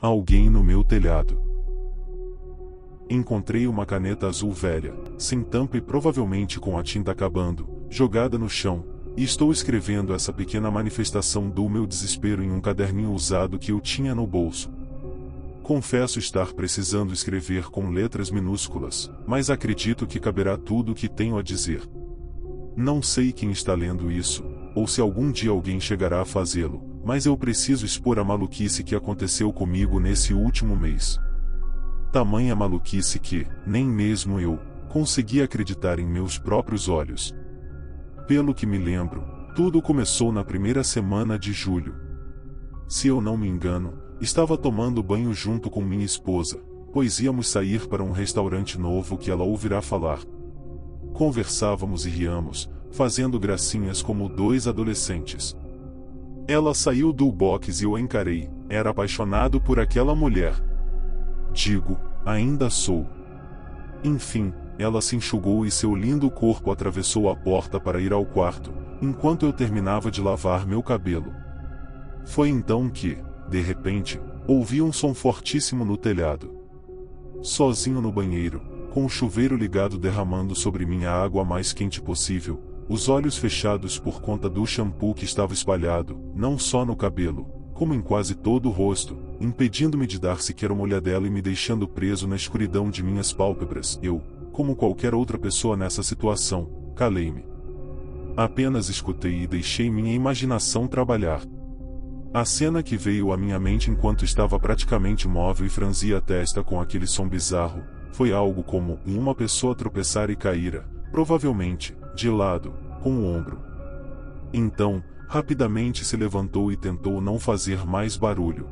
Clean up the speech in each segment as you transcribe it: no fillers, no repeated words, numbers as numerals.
Alguém no meu telhado. Encontrei uma caneta azul velha, sem tampa e provavelmente com a tinta acabando, jogada no chão, e estou escrevendo essa pequena manifestação do meu desespero em um caderninho usado que eu tinha no bolso. Confesso estar precisando escrever com letras minúsculas, mas acredito que caberá tudo o que tenho a dizer. Não sei quem está lendo isso, ou se algum dia alguém chegará a fazê-lo, mas eu preciso expor a maluquice que aconteceu comigo nesse último mês. Tamanha maluquice que, nem mesmo eu, consegui acreditar em meus próprios olhos. Pelo que me lembro, tudo começou na primeira semana de julho. Se eu não me engano, estava tomando banho junto com minha esposa, pois íamos sair para um restaurante novo que ela ouvirá falar. Conversávamos e riamos, fazendo gracinhas como dois adolescentes. Ela saiu do box e eu encarei, era apaixonado por aquela mulher. Digo, ainda sou. Enfim, ela se enxugou e seu lindo corpo atravessou a porta para ir ao quarto, enquanto eu terminava de lavar meu cabelo. Foi então que, de repente, ouvi um som fortíssimo no telhado. Sozinho no banheiro, com o chuveiro ligado derramando sobre mim a água mais quente possível, os olhos fechados por conta do shampoo que estava espalhado, não só no cabelo, como em quase todo o rosto, impedindo-me de dar sequer uma olhadela e me deixando preso na escuridão de minhas pálpebras. Eu, como qualquer outra pessoa nessa situação, calei-me. Apenas escutei e deixei minha imaginação trabalhar. A cena que veio à minha mente enquanto estava praticamente imóvel e franzia a testa com aquele som bizarro, foi algo como uma pessoa tropeçar e caíra, provavelmente, de lado, com o ombro. Então, rapidamente se levantou e tentou não fazer mais barulho.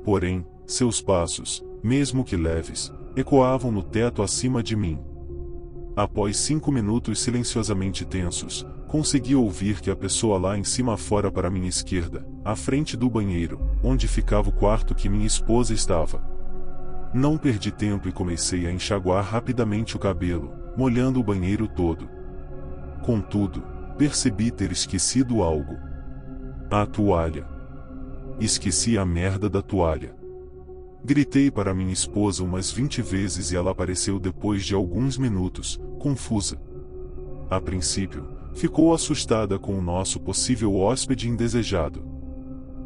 Porém, seus passos, mesmo que leves, ecoavam no teto acima de mim. Após 5 minutos silenciosamente tensos, consegui ouvir que a pessoa lá em cima fora para minha esquerda, à frente do banheiro, onde ficava o quarto que minha esposa estava. Não perdi tempo e comecei a enxaguar rapidamente o cabelo, molhando o banheiro todo. Contudo, percebi ter esquecido algo. A toalha. Esqueci a merda da toalha. Gritei para minha esposa umas 20 vezes e ela apareceu depois de alguns minutos, confusa. A princípio, ficou assustada com o nosso possível hóspede indesejado.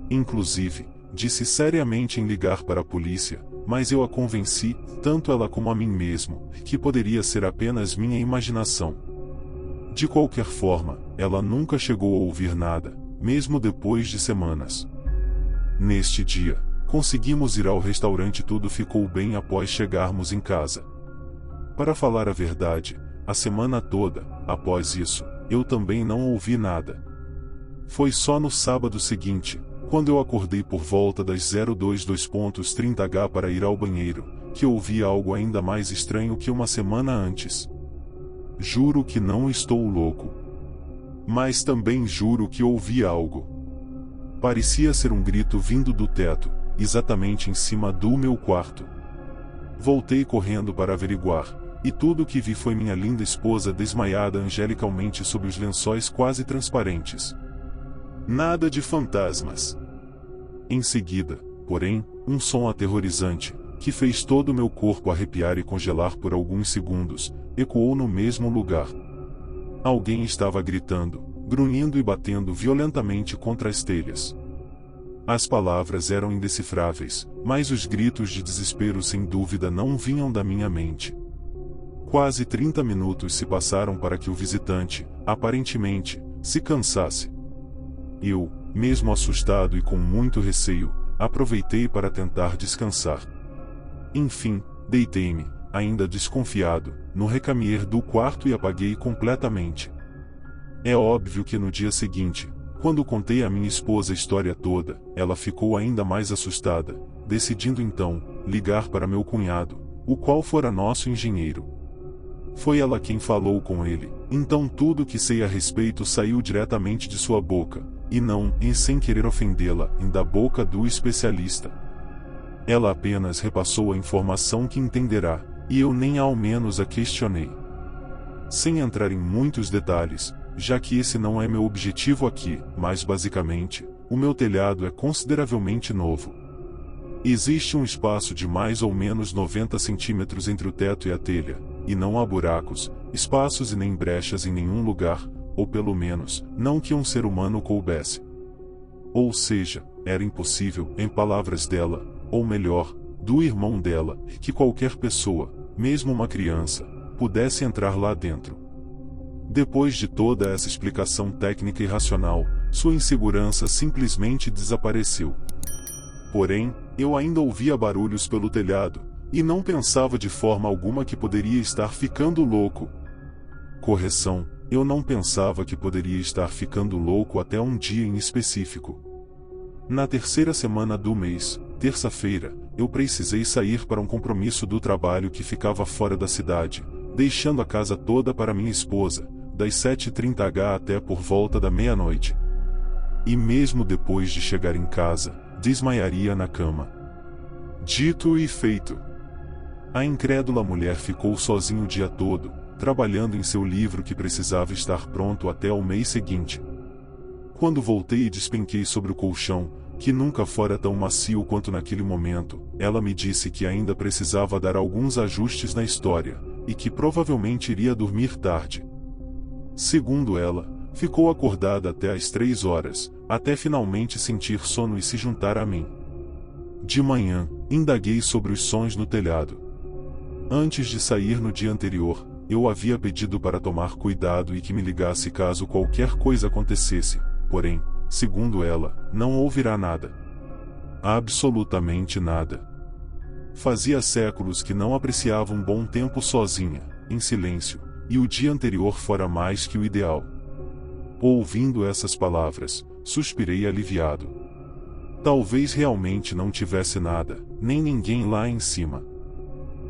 Inclusive, disse seriamente em ligar para a polícia, mas eu a convenci, tanto ela como a mim mesmo, que poderia ser apenas minha imaginação. De qualquer forma, ela nunca chegou a ouvir nada, mesmo depois de semanas. Neste dia, conseguimos ir ao restaurante e tudo ficou bem após chegarmos em casa. Para falar a verdade, a semana toda, após isso, eu também não ouvi nada. Foi só no sábado seguinte, quando eu acordei por volta das 02:30h para ir ao banheiro, que ouvi algo ainda mais estranho que uma semana antes. Juro que não estou louco. Mas também juro que ouvi algo. Parecia ser um grito vindo do teto, exatamente em cima do meu quarto. Voltei correndo para averiguar, e tudo o que vi foi minha linda esposa desmaiada angelicalmente sob os lençóis quase transparentes. Nada de fantasmas. Em seguida, porém, um som aterrorizante, que fez todo o meu corpo arrepiar e congelar por alguns segundos, ecoou no mesmo lugar. Alguém estava gritando, grunhindo e batendo violentamente contra as telhas. As palavras eram indecifráveis, mas os gritos de desespero sem dúvida não vinham da minha mente. Quase 30 minutos se passaram para que o visitante, aparentemente, se cansasse. Eu, mesmo assustado e com muito receio, aproveitei para tentar descansar. Enfim, deitei-me, ainda desconfiado, no recamier do quarto e apaguei completamente. É óbvio que no dia seguinte, quando contei à minha esposa a história toda, ela ficou ainda mais assustada, decidindo então, ligar para meu cunhado, o qual fora nosso engenheiro. Foi ela quem falou com ele, então tudo o que sei a respeito saiu diretamente de sua boca, e não, sem querer ofendê-la, da boca do especialista. Ela apenas repassou a informação que entenderá, e eu nem ao menos a questionei. Sem entrar em muitos detalhes, já que esse não é meu objetivo aqui, mas basicamente, o meu telhado é consideravelmente novo. Existe um espaço de mais ou menos 90 centímetros entre o teto e a telha, e não há buracos, espaços e nem brechas em nenhum lugar, ou pelo menos, não que um ser humano coubesse. Ou seja, era impossível, em palavras dela, ou melhor, do irmão dela, que qualquer pessoa, mesmo uma criança, pudesse entrar lá dentro. Depois de toda essa explicação técnica e racional, sua insegurança simplesmente desapareceu. Porém, eu ainda ouvia barulhos pelo telhado, e não pensava de forma alguma que poderia estar ficando louco. Correção, eu não pensava que poderia estar ficando louco até um dia em específico. Na terceira semana do mês, terça-feira, eu precisei sair para um compromisso do trabalho que ficava fora da cidade, deixando a casa toda para minha esposa, das 7h30 até por volta da meia-noite. E mesmo depois de chegar em casa, desmaiaria na cama. Dito e feito. A incrédula mulher ficou sozinha o dia todo, trabalhando em seu livro que precisava estar pronto até o mês seguinte. Quando voltei e despenquei sobre o colchão, que nunca fora tão macio quanto naquele momento, ela me disse que ainda precisava dar alguns ajustes na história, e que provavelmente iria dormir tarde. Segundo ela, ficou acordada até às 3 horas, até finalmente sentir sono e se juntar a mim. De manhã, indaguei sobre os sons no telhado. Antes de sair no dia anterior, eu havia pedido para tomar cuidado e que me ligasse caso qualquer coisa acontecesse, porém, segundo ela, não ouvirá nada. Absolutamente nada. Fazia séculos que não apreciava um bom tempo sozinha, em silêncio, e o dia anterior fora mais que o ideal. Ouvindo essas palavras, suspirei aliviado. Talvez realmente não tivesse nada, nem ninguém lá em cima.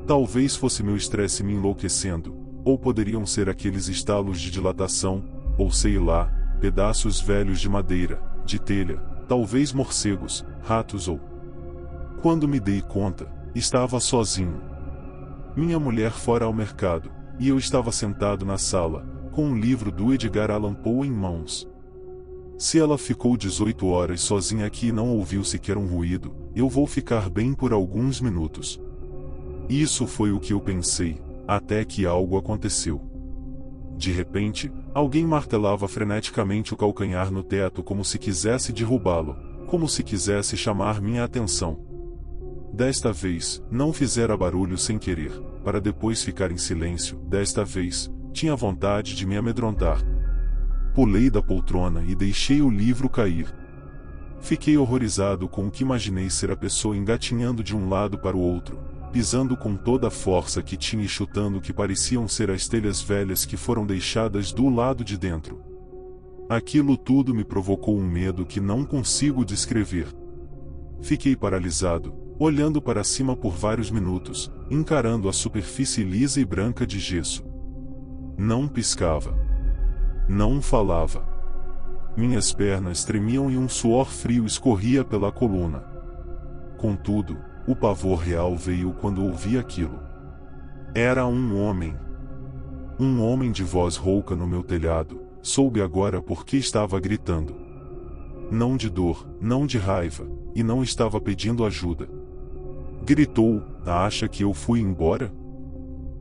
Talvez fosse meu estresse me enlouquecendo, ou poderiam ser aqueles estalos de dilatação, ou sei lá, pedaços velhos de madeira, de telha, talvez morcegos, ratos ou... Quando me dei conta, estava sozinho. Minha mulher fora ao mercado, e eu estava sentado na sala, com um livro do Edgar Allan Poe em mãos. Se ela ficou 18 horas sozinha aqui e não ouviu sequer um ruído, eu vou ficar bem por alguns minutos. Isso foi o que eu pensei, até que algo aconteceu. De repente, alguém martelava freneticamente o calcanhar no teto como se quisesse derrubá-lo, como se quisesse chamar minha atenção. Desta vez, não fizera barulho sem querer, para depois ficar em silêncio. Desta vez, tinha vontade de me amedrontar. Pulei da poltrona e deixei o livro cair. Fiquei horrorizado com o que imaginei ser a pessoa engatinhando de um lado para o outro, pisando com toda a força que tinha e chutando o que pareciam ser as telhas velhas que foram deixadas do lado de dentro. Aquilo tudo me provocou um medo que não consigo descrever. Fiquei paralisado, olhando para cima por vários minutos, encarando a superfície lisa e branca de gesso. Não piscava. Não falava. Minhas pernas tremiam e um suor frio escorria pela coluna. Contudo, o pavor real veio quando ouvi aquilo. Era um homem. Um homem de voz rouca no meu telhado. Soube agora por que estava gritando. Não de dor, não de raiva, e não estava pedindo ajuda. Gritou: "Acha que eu fui embora?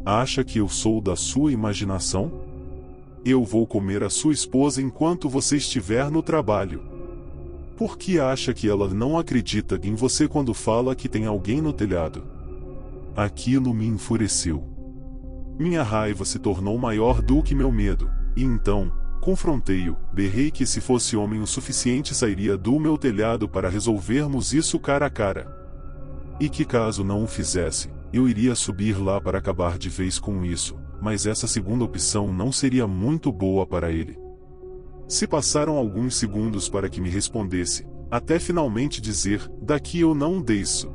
Acha que eu sou da sua imaginação? Eu vou comer a sua esposa enquanto você estiver no trabalho. Por que acha que ela não acredita em você quando fala que tem alguém no telhado?" Aquilo me enfureceu. Minha raiva se tornou maior do que meu medo, e então, confrontei-o, berrei que se fosse homem o suficiente sairia do meu telhado para resolvermos isso cara a cara. E que caso não o fizesse, eu iria subir lá para acabar de vez com isso, mas essa segunda opção não seria muito boa para ele. Se passaram alguns segundos para que me respondesse, até finalmente dizer: "Daqui eu não desço.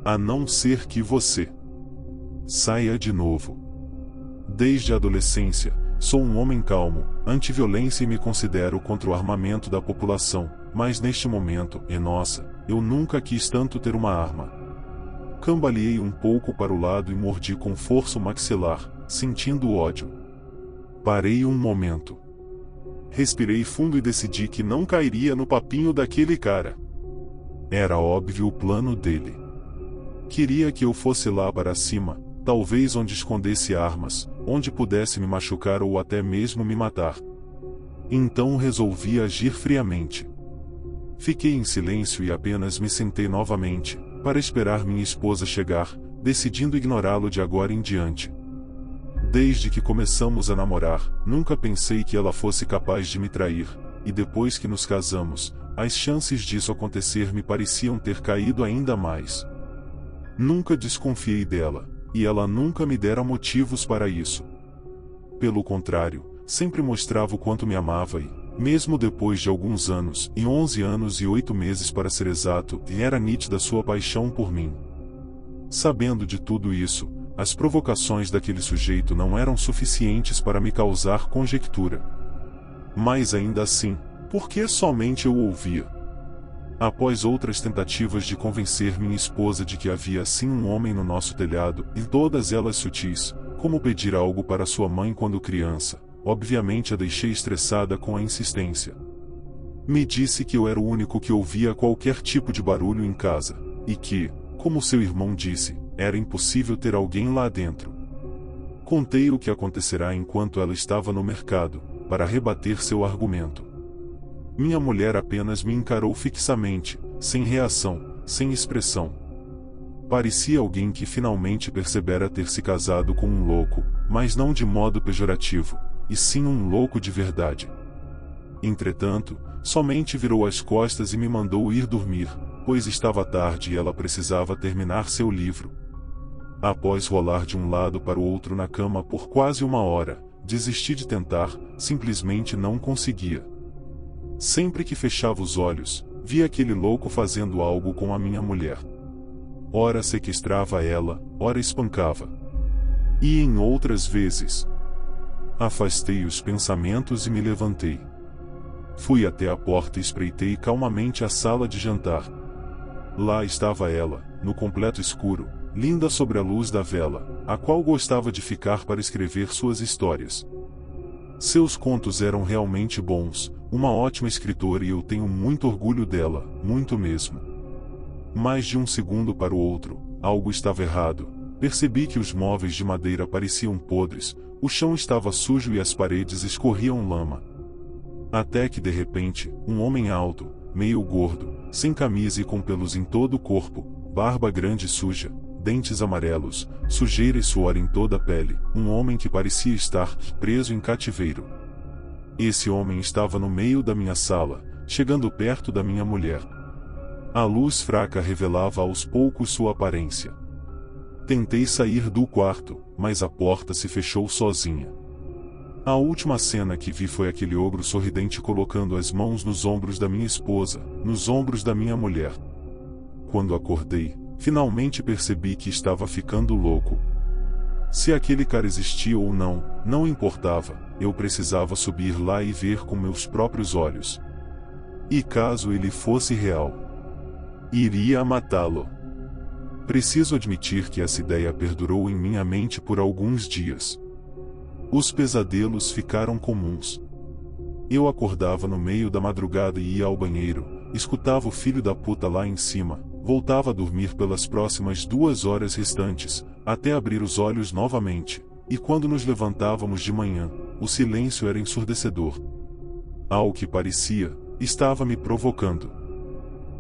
A não ser que você saia de novo." Desde a adolescência, sou um homem calmo, anti-violência e me considero contra o armamento da população, mas neste momento, nossa, eu nunca quis tanto ter uma arma. Cambaleei um pouco para o lado e mordi com força o maxilar, sentindo ódio. Parei um momento. Respirei fundo e decidi que não cairia no papinho daquele cara. Era óbvio o plano dele. Queria que eu fosse lá para cima, talvez onde escondesse armas, onde pudesse me machucar ou até mesmo me matar. Então resolvi agir friamente. Fiquei em silêncio e apenas me sentei novamente, para esperar minha esposa chegar, decidindo ignorá-lo de agora em diante. Desde que começamos a namorar, nunca pensei que ela fosse capaz de me trair, e depois que nos casamos, as chances disso acontecer me pareciam ter caído ainda mais. Nunca desconfiei dela, e ela nunca me dera motivos para isso. Pelo contrário, sempre mostrava o quanto me amava e, mesmo depois de alguns anos, e 11 anos e 8 meses para ser exato, era nítida sua paixão por mim. Sabendo de tudo isso, as provocações daquele sujeito não eram suficientes para me causar conjectura. Mas ainda assim, por que somente eu o ouvia? Após outras tentativas de convencer minha esposa de que havia sim um homem no nosso telhado, e todas elas sutis, como pedir algo para sua mãe quando criança, obviamente a deixei estressada com a insistência. Me disse que eu era o único que ouvia qualquer tipo de barulho em casa, e que, como seu irmão disse, era impossível ter alguém lá dentro. Contei o que acontecerá enquanto ela estava no mercado, para rebater seu argumento. Minha mulher apenas me encarou fixamente, sem reação, sem expressão. Parecia alguém que finalmente percebera ter se casado com um louco, mas não de modo pejorativo, e sim um louco de verdade. Entretanto, somente virou as costas e me mandou ir dormir, pois estava tarde e ela precisava terminar seu livro. Após rolar de um lado para o outro na cama por quase 1 hora, desisti de tentar, simplesmente não conseguia. Sempre que fechava os olhos, via aquele louco fazendo algo com a minha mulher. Ora sequestrava ela, ora espancava. E em outras vezes, afastei os pensamentos e me levantei. Fui até a porta e espreitei calmamente a sala de jantar. Lá estava ela, no completo escuro, linda sob a luz da vela, a qual gostava de ficar para escrever suas histórias. Seus contos eram realmente bons, uma ótima escritora e eu tenho muito orgulho dela, muito mesmo. Mais de um segundo para o outro, algo estava errado. Percebi que os móveis de madeira pareciam podres, o chão estava sujo e as paredes escorriam lama. Até que de repente, um homem alto, meio gordo, sem camisa e com pelos em todo o corpo, barba grande e suja, dentes amarelos, sujeira e suor em toda a pele, um homem que parecia estar preso em cativeiro. Esse homem estava no meio da minha sala, chegando perto da minha mulher. A luz fraca revelava aos poucos sua aparência. Tentei sair do quarto, mas a porta se fechou sozinha. A última cena que vi foi aquele ogro sorridente colocando as mãos nos ombros da minha esposa, nos ombros da minha mulher. Quando acordei, finalmente percebi que estava ficando louco. Se aquele cara existia ou não, não importava, eu precisava subir lá e ver com meus próprios olhos. E caso ele fosse real, iria matá-lo. Preciso admitir que essa ideia perdurou em minha mente por alguns dias. Os pesadelos ficaram comuns. Eu acordava no meio da madrugada e ia ao banheiro, escutava o filho da puta lá em cima, voltava a dormir pelas próximas 2 horas restantes, até abrir os olhos novamente, e quando nos levantávamos de manhã, o silêncio era ensurdecedor. Ao que parecia, estava me provocando.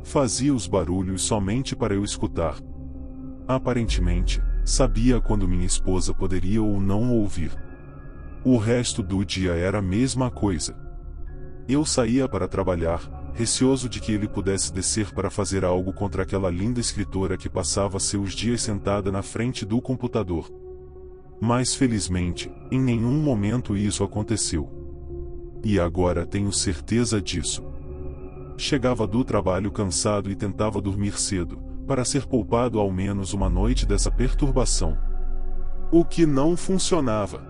Fazia os barulhos somente para eu escutar. Aparentemente, sabia quando minha esposa poderia ou não ouvir. O resto do dia era a mesma coisa. Eu saía para trabalhar, receoso de que ele pudesse descer para fazer algo contra aquela linda escritora que passava seus dias sentada na frente do computador. Mas felizmente, em nenhum momento isso aconteceu. E agora tenho certeza disso. Chegava do trabalho cansado e tentava dormir cedo, para ser poupado ao menos uma noite dessa perturbação. O que não funcionava.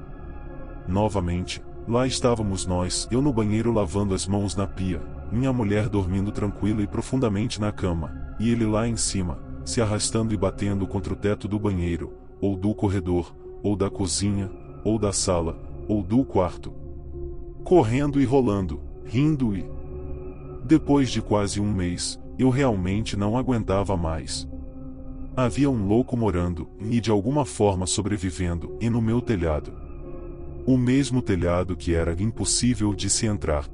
Novamente, lá estávamos nós, eu no banheiro lavando as mãos na pia, minha mulher dormindo tranquila e profundamente na cama, e ele lá em cima, se arrastando e batendo contra o teto do banheiro, ou do corredor, ou da cozinha, ou da sala, ou do quarto. Correndo e rolando, rindo e... Depois de quase um mês, eu realmente não aguentava mais. Havia um louco morando, e de alguma forma sobrevivendo, e no meu telhado. O mesmo telhado que era impossível de se entrar.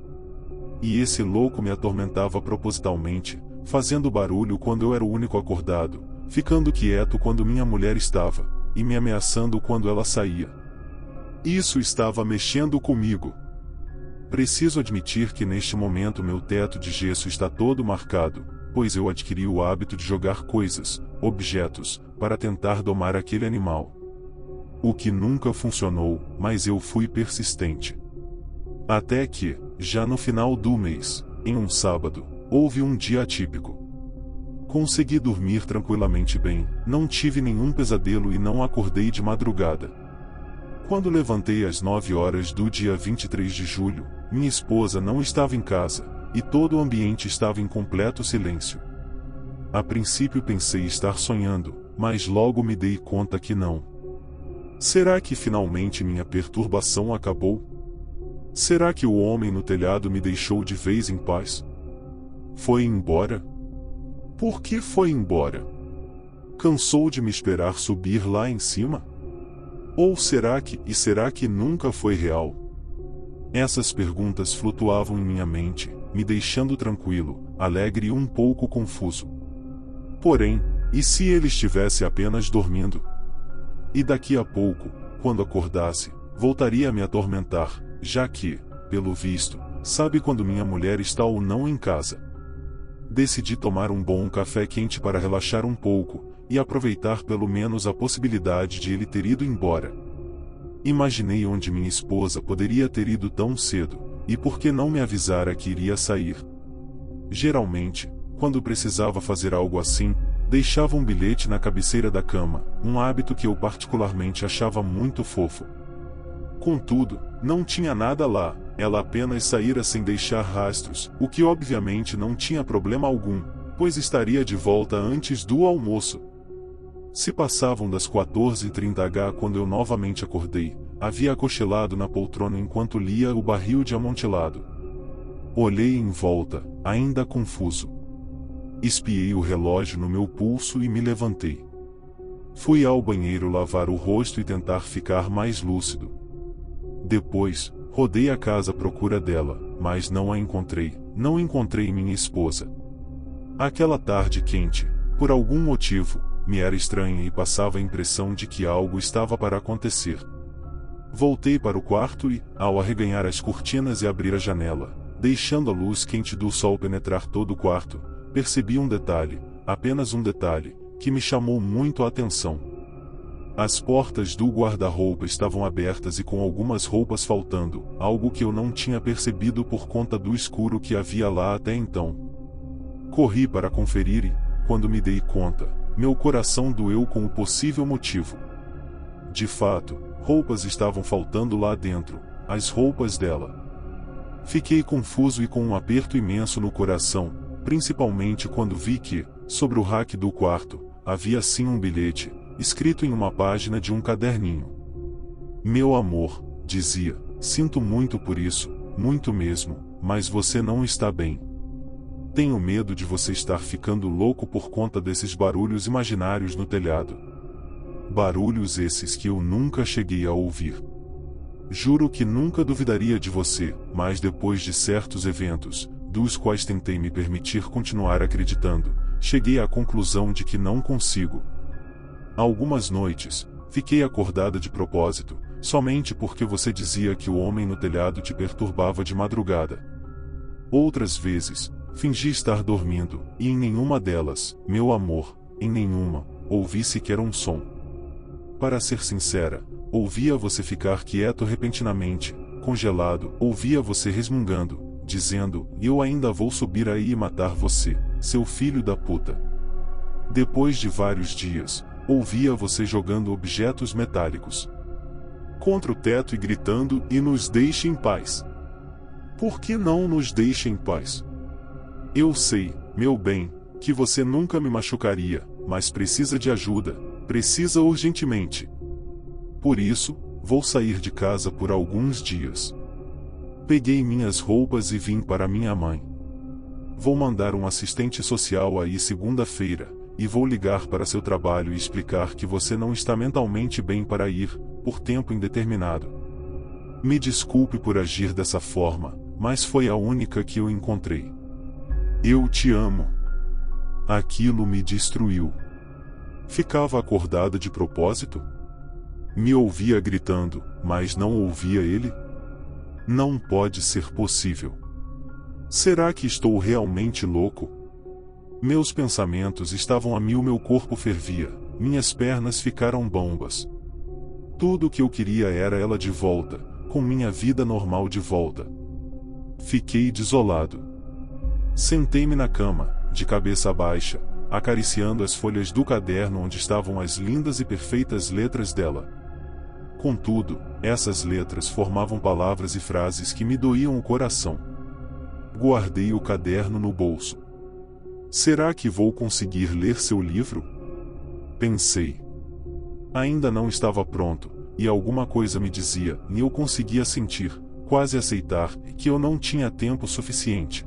E esse louco me atormentava propositalmente, fazendo barulho quando eu era o único acordado, ficando quieto quando minha mulher estava, e me ameaçando quando ela saía. Isso estava mexendo comigo. Preciso admitir que neste momento meu teto de gesso está todo marcado, pois eu adquiri o hábito de jogar coisas, objetos, para tentar domar aquele animal. O que nunca funcionou, mas eu fui persistente. Até que, já no final do mês, em um sábado, houve um dia atípico. Consegui dormir tranquilamente bem, não tive nenhum pesadelo e não acordei de madrugada. Quando levantei às 9 horas do dia 23 de julho, minha esposa não estava em casa, e todo o ambiente estava em completo silêncio. A princípio pensei estar sonhando, mas logo me dei conta que não. Será que finalmente minha perturbação acabou? Será que o homem no telhado me deixou de vez em paz? Foi embora? Por que foi embora? Cansou de me esperar subir lá em cima? Ou será que nunca foi real? Essas perguntas flutuavam em minha mente, me deixando tranquilo, alegre e um pouco confuso. Porém, e se ele estivesse apenas dormindo? E daqui a pouco, quando acordasse, voltaria a me atormentar, já que, pelo visto, sabe quando minha mulher está ou não em casa. Decidi tomar um bom café quente para relaxar um pouco, e aproveitar pelo menos a possibilidade de ele ter ido embora. Imaginei onde minha esposa poderia ter ido tão cedo, e por que não me avisara que iria sair. Geralmente, quando precisava fazer algo assim, deixava um bilhete na cabeceira da cama, um hábito que eu particularmente achava muito fofo. Contudo, não tinha nada lá, ela apenas saíra sem deixar rastros, o que obviamente não tinha problema algum, pois estaria de volta antes do almoço. Se passavam das 14h30 quando eu novamente acordei, havia cochilado na poltrona enquanto lia o barril de amontilado. Olhei em volta, ainda confuso. Espiei o relógio no meu pulso e me levantei. Fui ao banheiro lavar o rosto e tentar ficar mais lúcido. Depois, rodei a casa à procura dela, mas não a encontrei, não encontrei minha esposa. Aquela tarde quente, por algum motivo, me era estranha e passava a impressão de que algo estava para acontecer. Voltei para o quarto e, ao arreganhar as cortinas e abrir a janela, deixando a luz quente do sol penetrar todo o quarto, percebi um detalhe, apenas um detalhe, que me chamou muito a atenção. As portas do guarda-roupa estavam abertas e com algumas roupas faltando, algo que eu não tinha percebido por conta do escuro que havia lá até então. Corri para conferir e, quando me dei conta, meu coração doeu com o possível motivo. De fato, roupas estavam faltando lá dentro, as roupas dela. Fiquei confuso e com um aperto imenso no coração, principalmente quando vi que, sobre o rack do quarto, havia sim um bilhete, escrito em uma página de um caderninho. Meu amor, dizia, sinto muito por isso, muito mesmo, mas você não está bem. Tenho medo de você estar ficando louco por conta desses barulhos imaginários no telhado. Barulhos esses que eu nunca cheguei a ouvir. Juro que nunca duvidaria de você, mas depois de certos eventos, dos quais tentei me permitir continuar acreditando, cheguei à conclusão de que não consigo. Algumas noites, fiquei acordada de propósito, somente porque você dizia que o homem no telhado te perturbava de madrugada. Outras vezes, fingi estar dormindo, e em nenhuma delas, meu amor, em nenhuma, ouvi sequer um som. Para ser sincera, ouvia você ficar quieto repentinamente, congelado, ouvia você resmungando, dizendo, eu ainda vou subir aí e matar você, seu filho da puta. Depois de vários dias, ouvia você jogando objetos metálicos contra o teto e gritando, e nos deixe em paz. Por que não nos deixe em paz? Eu sei, meu bem, que você nunca me machucaria, mas precisa de ajuda, precisa urgentemente. Por isso, vou sair de casa por alguns dias. Peguei minhas roupas e vim para minha mãe. Vou mandar um assistente social aí segunda-feira, e vou ligar para seu trabalho e explicar que você não está mentalmente bem para ir, por tempo indeterminado. Me desculpe por agir dessa forma, mas foi a única que eu encontrei. Eu te amo. Aquilo me destruiu. Ficava acordada de propósito? Me ouvia gritando, mas não ouvia ele? Não pode ser possível. Será que estou realmente louco? Meus pensamentos estavam a mil, meu corpo fervia, minhas pernas ficaram bambas. Tudo o que eu queria era ela de volta, com minha vida normal de volta. Fiquei desolado. Sentei-me na cama, de cabeça baixa, acariciando as folhas do caderno onde estavam as lindas e perfeitas letras dela. Contudo, essas letras formavam palavras e frases que me doíam o coração. Guardei o caderno no bolso. Será que vou conseguir ler seu livro? Pensei. Ainda não estava pronto, e alguma coisa me dizia, e eu conseguia sentir, quase aceitar, que eu não tinha tempo suficiente.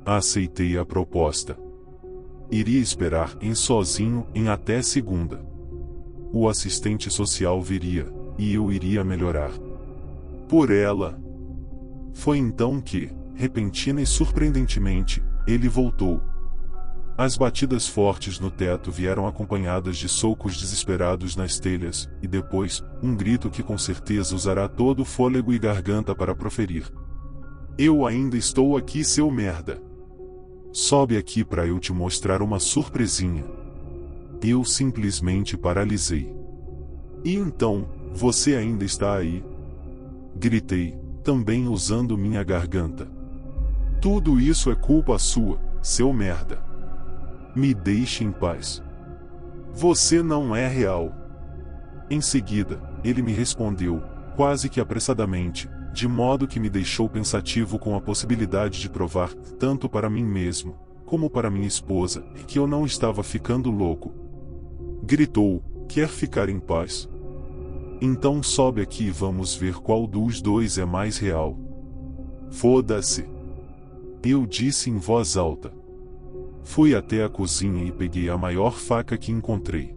Aceitei a proposta. Iria esperar sozinho até segunda. O assistente social viria, e eu iria melhorar. Por ela. Foi então que, repentina e surpreendentemente, ele voltou. As batidas fortes no teto vieram acompanhadas de socos desesperados nas telhas, e depois, um grito que com certeza usará todo o fôlego e garganta para proferir. Eu ainda estou aqui, seu merda. Sobe aqui para eu te mostrar uma surpresinha. Eu simplesmente paralisei. E então, você ainda está aí? Gritei, também usando minha garganta. Tudo isso é culpa sua, seu merda. Me deixe em paz. Você não é real. Em seguida, ele me respondeu, quase que apressadamente, de modo que me deixou pensativo com a possibilidade de provar, tanto para mim mesmo, como para minha esposa, que eu não estava ficando louco. Gritou, quer ficar em paz? Então sobe aqui e vamos ver qual dos dois é mais real. Foda-se. Eu disse em voz alta. Fui até a cozinha e peguei a maior faca que encontrei.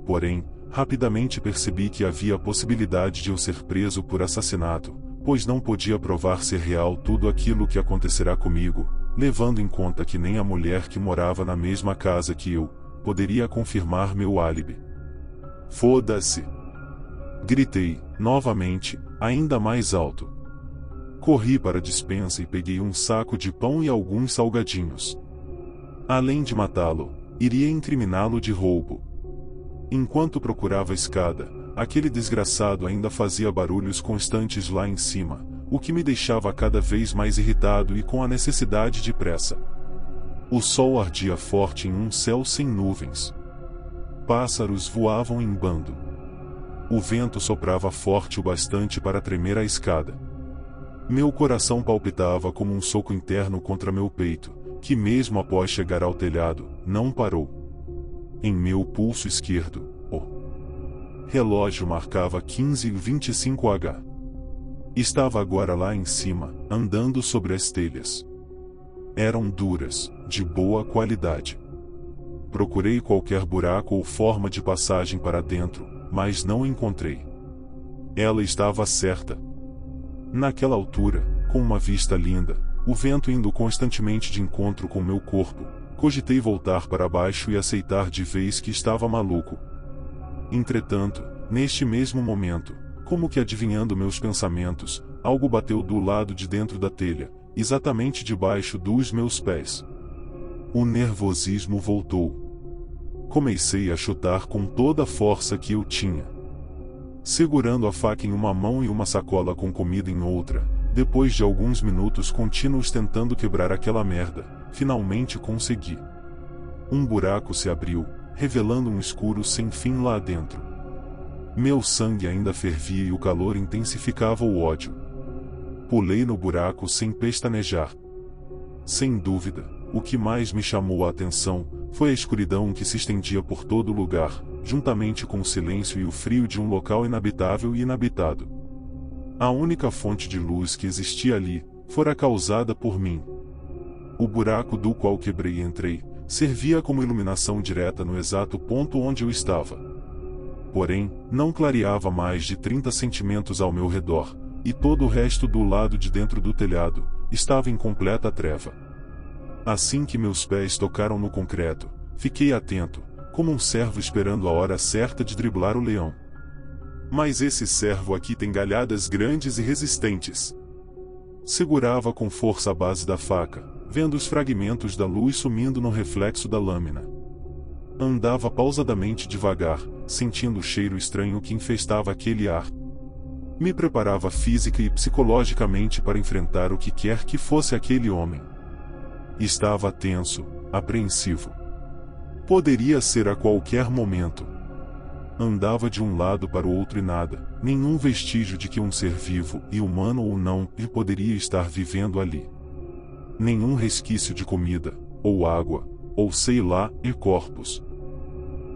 Porém, rapidamente percebi que havia a possibilidade de eu ser preso por assassinato, pois não podia provar ser real tudo aquilo que acontecerá comigo, levando em conta que nem a mulher que morava na mesma casa que eu, poderia confirmar meu álibi. Foda-se! Gritei, novamente, ainda mais alto. Corri para a despensa e peguei um saco de pão e alguns salgadinhos. Além de matá-lo, iria incriminá-lo de roubo. Enquanto procurava a escada, aquele desgraçado ainda fazia barulhos constantes lá em cima, o que me deixava cada vez mais irritado e com a necessidade de pressa. O sol ardia forte em um céu sem nuvens. Pássaros voavam em bando. O vento soprava forte o bastante para tremer a escada. Meu coração palpitava como um soco interno contra meu peito, que mesmo após chegar ao telhado, não parou. Em meu pulso esquerdo, o relógio marcava 15h25. Estava agora lá em cima, andando sobre as telhas. Eram duras, de boa qualidade. Procurei qualquer buraco ou forma de passagem para dentro, mas não encontrei. Ela estava certa. Naquela altura, com uma vista linda, o vento indo constantemente de encontro com meu corpo, cogitei voltar para baixo e aceitar de vez que estava maluco. Entretanto, neste mesmo momento, como que adivinhando meus pensamentos, algo bateu do lado de dentro da telha, exatamente debaixo dos meus pés. O nervosismo voltou. Comecei a chutar com toda a força que eu tinha. Segurando a faca em uma mão e uma sacola com comida em outra, depois de alguns minutos contínuos tentando quebrar aquela merda, finalmente consegui. Um buraco se abriu, revelando um escuro sem fim lá dentro. Meu sangue ainda fervia e o calor intensificava o ódio. Pulei no buraco sem pestanejar. Sem dúvida, o que mais me chamou a atenção foi a escuridão que se estendia por todo o lugar, juntamente com o silêncio e o frio de um local inabitável e inabitado. A única fonte de luz que existia ali fora causada por mim. O buraco do qual quebrei e entrei, servia como iluminação direta no exato ponto onde eu estava. Porém, não clareava mais de 30 centímetros ao meu redor, e todo o resto do lado de dentro do telhado estava em completa treva. Assim que meus pés tocaram no concreto, fiquei atento, como um cervo esperando a hora certa de driblar o leão. Mas esse cervo aqui tem galhadas grandes e resistentes. Segurava com força a base da faca, vendo os fragmentos da luz sumindo no reflexo da lâmina. Andava pausadamente devagar, sentindo o cheiro estranho que infestava aquele ar. Me preparava física e psicologicamente para enfrentar o que quer que fosse aquele homem. Estava tenso, apreensivo. Poderia ser a qualquer momento. Andava de um lado para o outro e nada, nenhum vestígio de que um ser vivo, e humano ou não, ele poderia estar vivendo ali. Nenhum resquício de comida, ou água, ou sei lá, e corpos.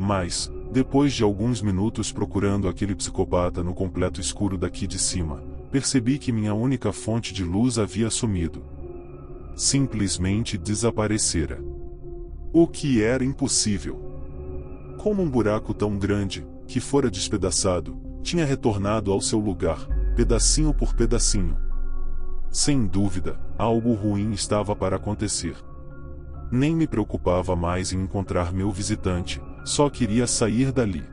Mas, depois de alguns minutos procurando aquele psicopata no completo escuro daqui de cima, percebi que minha única fonte de luz havia sumido. Simplesmente desaparecera. O que era impossível. Como um buraco tão grande, que fora despedaçado, tinha retornado ao seu lugar, pedacinho por pedacinho. Sem dúvida, algo ruim estava para acontecer. Nem me preocupava mais em encontrar meu visitante, só queria sair dali.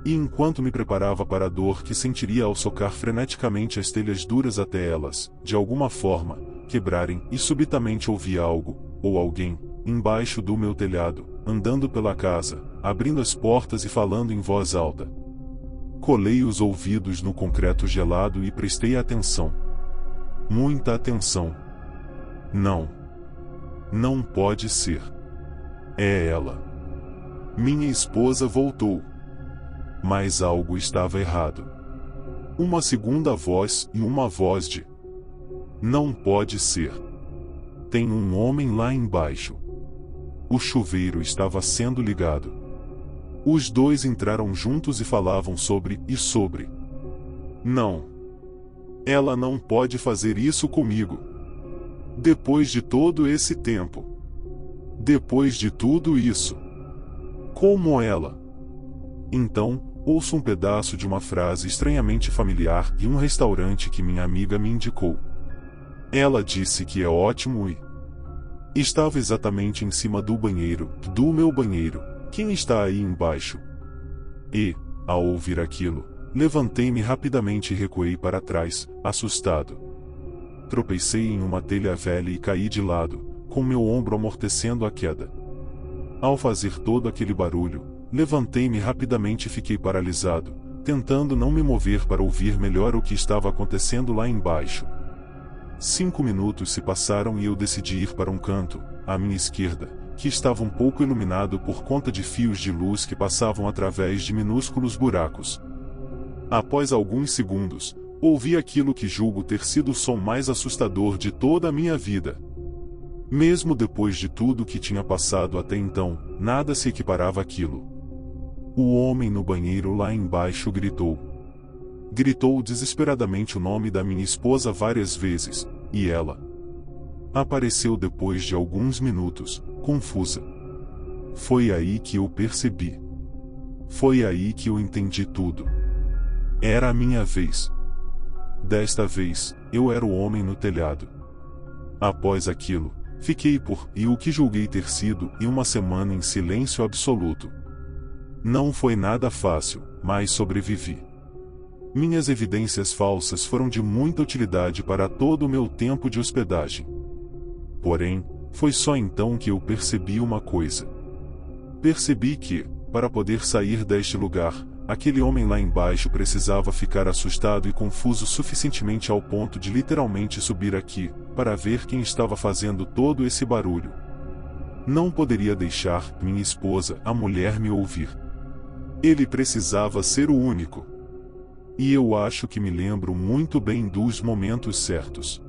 E enquanto me preparava para a dor que sentiria ao socar freneticamente as telhas duras até elas, de alguma forma, quebrarem, e subitamente ouvi algo, ou alguém, embaixo do meu telhado, andando pela casa, abrindo as portas e falando em voz alta. Colei os ouvidos no concreto gelado e prestei atenção. Muita atenção. Não. Não pode ser. É ela. Minha esposa voltou. Mas algo estava errado. Uma segunda voz e uma voz de: não pode ser. Tem um homem lá embaixo. O chuveiro estava sendo ligado. Os dois entraram juntos e falavam sobre. Não. Ela não pode fazer isso comigo. Depois de todo esse tempo. Depois de tudo isso. Como ela? Então, ouço um pedaço de uma frase estranhamente familiar de um restaurante que minha amiga me indicou. Ela disse que é ótimo e... estava exatamente em cima do banheiro, do meu banheiro. Quem está aí embaixo? E, ao ouvir aquilo, levantei-me rapidamente e recuei para trás, assustado. Tropecei em uma telha velha e caí de lado, com meu ombro amortecendo a queda. Ao fazer todo aquele barulho, levantei-me rapidamente e fiquei paralisado, tentando não me mover para ouvir melhor o que estava acontecendo lá embaixo. 5 minutos se passaram e eu decidi ir para um canto, à minha esquerda, que estava um pouco iluminado por conta de fios de luz que passavam através de minúsculos buracos. Após alguns segundos, ouvi aquilo que julgo ter sido o som mais assustador de toda a minha vida. Mesmo depois de tudo que tinha passado até então, nada se equiparava àquilo. O homem no banheiro lá embaixo gritou. Gritou desesperadamente o nome da minha esposa várias vezes, e ela apareceu depois de alguns minutos, confusa. Foi aí que eu percebi. Foi aí que eu entendi tudo. Era a minha vez. Desta vez, eu era o homem no telhado. Após aquilo, fiquei e o que julguei ter sido uma semana em silêncio absoluto. Não foi nada fácil, mas sobrevivi. Minhas evidências falsas foram de muita utilidade para todo o meu tempo de hospedagem. Porém, foi só então que eu percebi uma coisa. Percebi que, para poder sair deste lugar, aquele homem lá embaixo precisava ficar assustado e confuso suficientemente ao ponto de literalmente subir aqui, para ver quem estava fazendo todo esse barulho. Não poderia deixar minha esposa, a mulher, me ouvir. Ele precisava ser o único. E eu acho que me lembro muito bem dos momentos certos.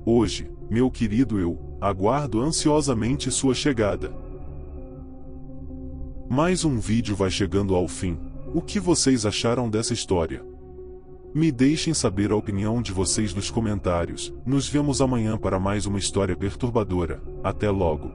Hoje, meu querido, eu aguardo ansiosamente sua chegada. Mais um vídeo vai chegando ao fim. O que vocês acharam dessa história? Me deixem saber a opinião de vocês nos comentários. Nos vemos amanhã para mais uma história perturbadora. Até logo.